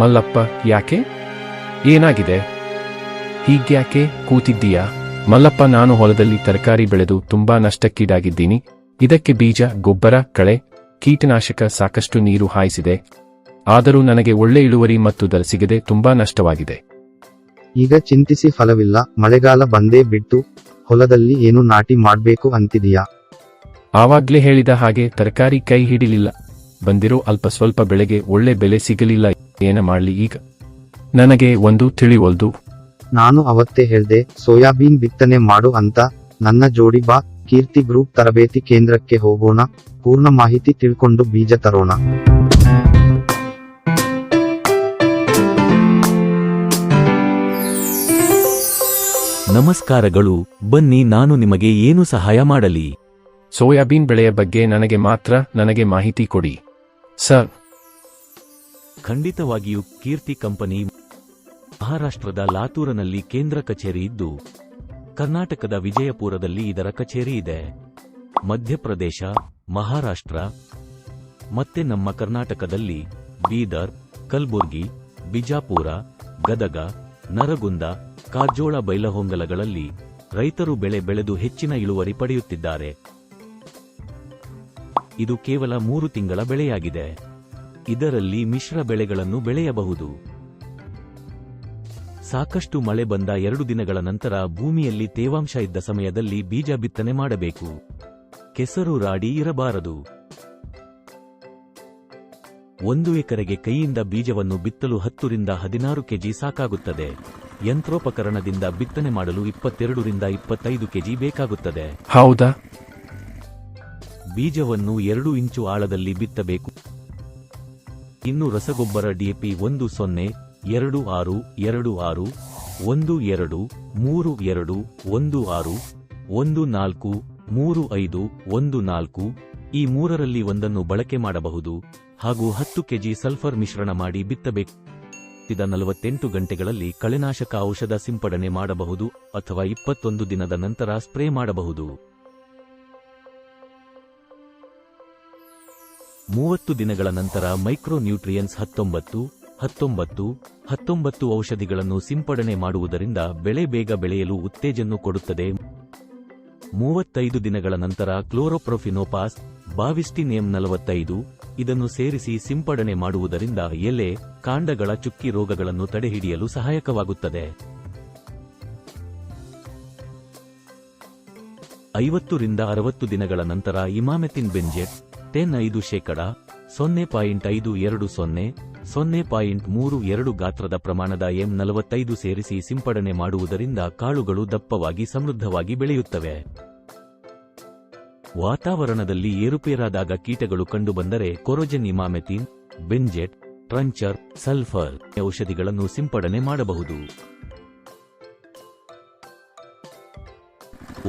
ಮಲ್ಲಪ್ಪ, ಯಾಕೆ? ಏನಾಗಿದೆ? ಹೀಗ್ಯಾಕೆ ಕೂತಿದ್ದೀಯಾ? ಮಲ್ಲಪ್ಪ, ನಾನು ಹೊಲದಲ್ಲಿ ತರಕಾರಿ ಬೆಳೆದು ತುಂಬಾ ನಷ್ಟಕ್ಕೀಡಾಗಿದ್ದೀನಿ. ಇದಕ್ಕೆ ಬೀಜ, ಗೊಬ್ಬರ, ಕಳೆ, ಕೀಟನಾಶಕ, ಸಾಕಷ್ಟು ನೀರು ಹಾಯಿಸಿದೆ. ಆದರೂ ನನಗೆ ಒಳ್ಳೆ ಇಳುವರಿ ಮತ್ತು ದರ ಸಿಗದೆ ತುಂಬಾ ನಷ್ಟವಾಗಿದೆ. ಈಗ ಚಿಂತಿಸಿ ಫಲವಿಲ್ಲ. ಮಳೆಗಾಲ ಬಂದೇ ಬಿಟ್ಟು ಹೊಲದಲ್ಲಿ ಏನು ನಾಟಿ ಮಾಡ್ಬೇಕು ಅಂತಿದೀಯಾ? ಆವಾಗ್ಲೇ ಹೇಳಿದ ಹಾಗೆ ತರಕಾರಿ ಕೈ ಹಿಡಿಲಿಲ್ಲ. ಬಂದಿರೋ ಅಲ್ಪ ಸ್ವಲ್ಪ ಬೆಳೆಗೆ ಒಳ್ಳೆ ಬೆಲೆ ಸಿಗಲಿಲ್ಲ. ಏನ ಮಾಡ್ಲಿ ಈಗ? ನನಗೆ ಒಂದು ತಿಳಿವಲ್ದು. ನಾನು ಅವತ್ತೇ ಹೇಳ್ದೆ ಸೋಯಾಬೀನ್ ಬಿತ್ತನೆ ಮಾಡು ಅಂತ. ನನ್ನ ಜೋಡಿ ಬಾ, ಕೀರ್ತಿ ಗ್ರೂಪ್ ತರಬೇತಿ ಕೇಂದ್ರಕ್ಕೆ ಹೋಗೋಣ, ಪೂರ್ಣ ಮಾಹಿತಿ ತಿಳ್ಕೊಂಡು ಬೀಜ ತರೋಣ. ನಮಸ್ಕಾರಗಳು, ಬನ್ನಿ ನಾನು ನಿಮಗೆ ಏನು ಸಹಾಯ ಮಾಡಲಿ? ಸೋಯಾಬೀನ್ ಬೆಳೆಯ ಬಗ್ಗೆ ನನಗೆ ಮಾಹಿತಿ ಕೊಡಿ ಸರ್. ಖಂಡಿತವಾಗಿಯೂ. ಕೀರ್ತಿ ಕಂಪನಿ ಮಹಾರಾಷ್ಟ್ರದ ಲಾತೂರನಲ್ಲಿ ಕೇಂದ್ರ ಕಚೇರಿ ಇದ್ದು, ಕರ್ನಾಟಕದ ವಿಜಯಪುರದಲ್ಲಿ ಇದರ ಕಚೇರಿ ಇದೆ. ಮಧ್ಯಪ್ರದೇಶ, ಮಹಾರಾಷ್ಟ್ರ ಮತ್ತೆ ನಮ್ಮ ಕರ್ನಾಟಕದಲ್ಲಿ ಬೀದರ್, ಕಲಬುರ್ಗಿ, ಬಿಜಾಪುರ, ಗದಗ, ನರಗುಂದ, ಕಾರಜೋಳ, ಬೈಲಹೊಂಗಲಗಳಲ್ಲಿ ರೈತರು ಬೆಳೆ ಬೆಳೆದು ಹೆಚ್ಚಿನ ಇಳುವರಿ ಪಡೆಯುತ್ತಿದ್ದಾರೆ. ಇದು ಕೇವಲ 3 ತಿಂಗಳ ಬೆಳೆಯಾಗಿದೆ. ಇದರಲ್ಲಿ ಮಿಶ್ರ ಬೆಳೆಗಳನ್ನು ಬೆಳೆಯಬಹುದು. ಸಾಕಷ್ಟು ಮಳೆ ಬಂದ 2 ದಿನಗಳ ನಂತರ ಭೂಮಿಯಲ್ಲಿ ತೇವಾಂಶ ಇದ್ದ ಸಮಯದಲ್ಲಿ ಬೀಜ ಬಿತ್ತನೆ ಮಾಡಬೇಕು. ಕೆಸರು ರಾಡಿ ಇರಬಾರದು. 1 ಎಕರೆಗೆ ಕೈಯಿಂದ ಬೀಜವನ್ನು ಬಿತ್ತಲು 10 ರಿಂದ 16 ಕೆಜಿ ಸಾಕಾಗುತ್ತದೆ. ಯಂತ್ರೋಪಕರಣದಿಂದ ಬಿತ್ತನೆ ಮಾಡಲು 22 ರಿಂದ 25 ಕೆಜಿ ಬೇಕಾಗುತ್ತದೆ. ಹೌದಾ? ಬೀಜವನ್ನು 2 ಇಂಚು ಆಳದಲ್ಲಿ ಬಿತ್ತಬೇಕು. ಇನ್ನು ರಸಗೊಬ್ಬರ ಡಿಎಪಿ 10, 26, 26, 12, 32, 16, 14, 35, 14 ಈ 3ರಲ್ಲಿ ಒಂದನ್ನು ಬಳಕೆ ಮಾಡಬಹುದು. ಹಾಗೂ 10 ಕೆಜಿ ಸಲ್ಫರ್ ಮಿಶ್ರಣ ಮಾಡಿ ಬಿತ್ತಬೇಕು. 48 ಗಂಟೆಗಳಲ್ಲಿ ಕಳೆನಾಶಕ ಔಷಧ ಸಿಂಪಡಣೆ ಮಾಡಬಹುದು ಅಥವಾ 21 ದಿನದ ನಂತರ ಸ್ಪ್ರೇ ಮಾಡಬಹುದು. 30 ದಿನಗಳ ನಂತರ ಮೈಕ್ರೋ ನ್ಯೂಟ್ರಿಯನ್ಸ್ 19, 19, 19 ಔಷಧಿಗಳನ್ನು ಸಿಂಪಡಣೆ ಮಾಡುವುದರಿಂದ ಬೆಳೆ ಬೇಗ ಬೆಳೆಯಲು ಉತ್ತೇಜನ ಕೊಡುತ್ತದೆ. 35 ದಿನಗಳ ನಂತರ ಕ್ಲೋರೋಪ್ರೊಫಿನೋಪಾಸ್, ಬಾವಿಸ್ಟಿನಿಯಂ 45 ಇದನ್ನು ಸೇರಿಸಿ ಸಿಂಪಡಣೆ ಮಾಡುವುದರಿಂದ ಎಲೆ, ಕಾಂಡಗಳ ಚುಕ್ಕಿ ರೋಗಗಳನ್ನು ತಡೆಹಿಡಿಯಲು ಸಹಾಯಕವಾಗುತ್ತದೆ. 50 ರಿಂದ 60 ದಿನಗಳ ನಂತರ ಇಮಾಮೆಥಿನ್ ಬೆಂಜೆಟ್ 10-5%, 0.520, 0.32 ಗಾತ್ರದ ಪ್ರಮಾಣದ M45 ಸೇರಿಸಿ ಸಿಂಪಡಣೆ ಮಾಡುವುದರಿಂದ ಕಾಳುಗಳು ದಪ್ಪವಾಗಿ ಸಮೃದ್ಧವಾಗಿ ಬೆಳೆಯುತ್ತವೆ. ವಾತಾವರಣದಲ್ಲಿ ಏರುಪೇರಾದಾಗ ಕೀಟಗಳು ಕಂಡುಬಂದರೆ ಕೊರೋಜನ್, ಇಮಾಮೆಥಿನ್, ಬೆಂಜೆಟ್, ಟ್ರಂಚರ್, ಸಲ್ಫರ್ ಔಷಧಿಗಳನ್ನು ಸಿಂಪಡಣೆ ಮಾಡಬಹುದು.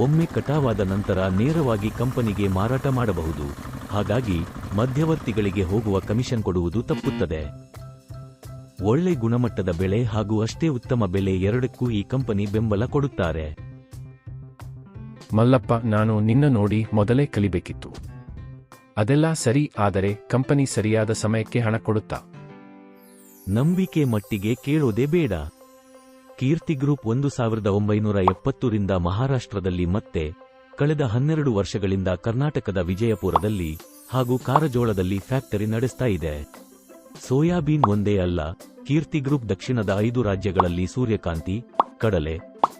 ಒಮ್ಮೆ ಕಟಾವಾದ ನಂತರ ನೇರವಾಗಿ ಕಂಪನಿಗೆ ಮಾರಾಟ ಮಾಡಬಹುದು. ಹಾಗಾಗಿ ಮಧ್ಯವರ್ತಿಗಳಿಗೆ ಹೋಗುವ ಕಮಿಷನ್ ಕೊಡುವುದು ತಪ್ಪುತ್ತದೆ. ಒಳ್ಳೆ ಗುಣಮಟ್ಟದ ಬೆಳೆ ಹಾಗೂ ಅಷ್ಟೇ ಉತ್ತಮ ಬೆಲೆ ಎರಡಕ್ಕೂ ಈ ಕಂಪನಿ ಬೆಂಬಲ ಕೊಡುತ್ತಾರೆ. ಮಲ್ಲಪ್ಪ, ನಾನು ನಿನ್ನ ನೋಡಿ ಮೊದಲೇ ಕಲಿಬೇಕಿತ್ತು. ಅದೆಲ್ಲ ಸರಿ, ಆದರೆ ಕಂಪನಿ ಸರಿಯಾದ ಸಮಯಕ್ಕೆ ಹಣ ಕೊಡುತ್ತಾ? ನಂಬಿಕೆ ಮಟ್ಟಿಗೆ ಕೇಳೋದೇ ಬೇಡ. ಕೀರ್ತಿ ಗ್ರೂಪ್ 1970 ರಿಂದ ಮಹಾರಾಷ್ಟ್ರದಲ್ಲಿ ಮತ್ತೆ ಕಳೆದ 12 ವರ್ಷಗಳಿಂದ ಕರ್ನಾಟಕದ ವಿಜಯಪುರದಲ್ಲಿ ಹಾಗೂ ಕಾರಜೋಳದಲ್ಲಿ ಫ್ಯಾಕ್ಟರಿ ನಡೆಸ್ತಾ ಇದೆ. ಸೋಯಾಬೀನ್ ಒಂದೇ ಅಲ್ಲ, ಕೀರ್ತಿ ಗ್ರೂಪ್ ದಕ್ಷಿಣದ 5 ರಾಜ್ಯಗಳಲ್ಲಿ ಸೂರ್ಯಕಾಂತಿ, ಕಡಲೆ,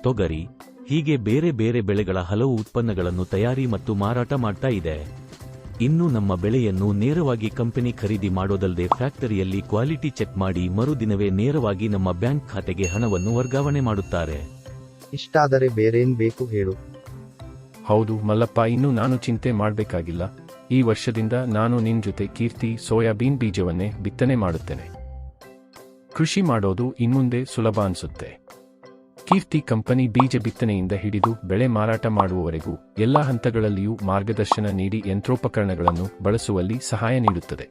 ತೊಗರಿ ಹೀಗೆ ಬೇರೆ ಬೇರೆ ಬೆಳೆಗಳ ಹಲವು ಉತ್ಪನ್ನಗಳನ್ನು ತಯಾರಿ ಮತ್ತು ಮಾರಾಟ ಮಾಡ್ತಾ ಇದೆ. ಇನ್ನು ನಮ್ಮ ಬೆಳೆಯನ್ನು ನೇರವಾಗಿ ಕಂಪನಿ ಖರೀದಿ ಮಾಡೋದಲ್ಲದೆ ಫ್ಯಾಕ್ಟರಿಯಲ್ಲಿ ಕ್ವಾಲಿಟಿ ಚೆಕ್ ಮಾಡಿ ಮರುದಿನವೇ ನೇರವಾಗಿ ನಮ್ಮ ಬ್ಯಾಂಕ್ ಖಾತೆಗೆ ಹಣವನ್ನು ವರ್ಗಾವಣೆ ಮಾಡುತ್ತಾರೆ. ಇಷ್ಟಾದರೆ ಬೇರೇನ್ ಬೇಕು ಹೇಳು? ಹೌದು ಮಲ್ಲಪ್ಪ, ಇನ್ನು ನಾನು ಚಿಂತೆ ಮಾಡಬೇಕಾಗಿಲ್ಲ. ಈ ವರ್ಷದಿಂದ ನಾನು ನಿನ್ ಜೊತೆ ಕೀರ್ತಿ ಸೋಯಾಬೀನ್ ಬೀಜವನ್ನೇ ಬಿತ್ತನೆ ಮಾಡುತ್ತೇನೆ. ಕೃಷಿ ಮಾಡೋದು ಇನ್ಮುಂದೆ ಸುಲಭ ಅನ್ಸುತ್ತೆ. ಕೀರ್ತಿ ಕಂಪನಿ ಬೀಜ ಬಿತ್ತನೆಯಿಂದ ಹಿಡಿದು ಬೆಳೆ ಮಾರಾಟ ಮಾಡುವವರೆಗೂ ಎಲ್ಲಾ ಹಂತಗಳಲ್ಲಿಯೂ ಮಾರ್ಗದರ್ಶನ ನೀಡಿ ಯಂತ್ರೋಪಕರಣಗಳನ್ನು ಬಳಸುವಲ್ಲಿ ಸಹಾಯ ನೀಡುತ್ತದೆ.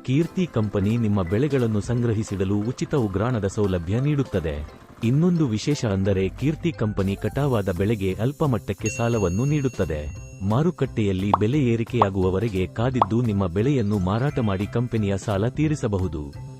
ಕೀರ್ತಿ ಕಂಪನಿ ನಿಮ್ಮ ಬೆಳೆಗಳನ್ನು ಸಂಗ್ರಹಿಸಿಡಲು ಉಚಿತ ಉಗ್ರಾಣದ ಸೌಲಭ್ಯ ನೀಡುತ್ತದೆ. ಇನ್ನೊಂದು ವಿಶೇಷ ಅಂದರೆ ಕೀರ್ತಿ ಕಂಪನಿ ಕಟಾವಾದ ಬೆಳೆಗೆ ಅಲ್ಪ ಮಟ್ಟಕ್ಕೆ ಸಾಲವನ್ನು ನೀಡುತ್ತದೆ. ಮಾರುಕಟ್ಟೆಯಲ್ಲಿ ಬೆಲೆ ಏರಿಕೆಯಾಗುವವರೆಗೆ ಕಾದಿದ್ದು ನಿಮ್ಮ ಬೆಳೆಯನ್ನು ಮಾರಾಟ ಮಾಡಿ ಕಂಪನಿಯ ಸಾಲ ತೀರಿಸಬಹುದು.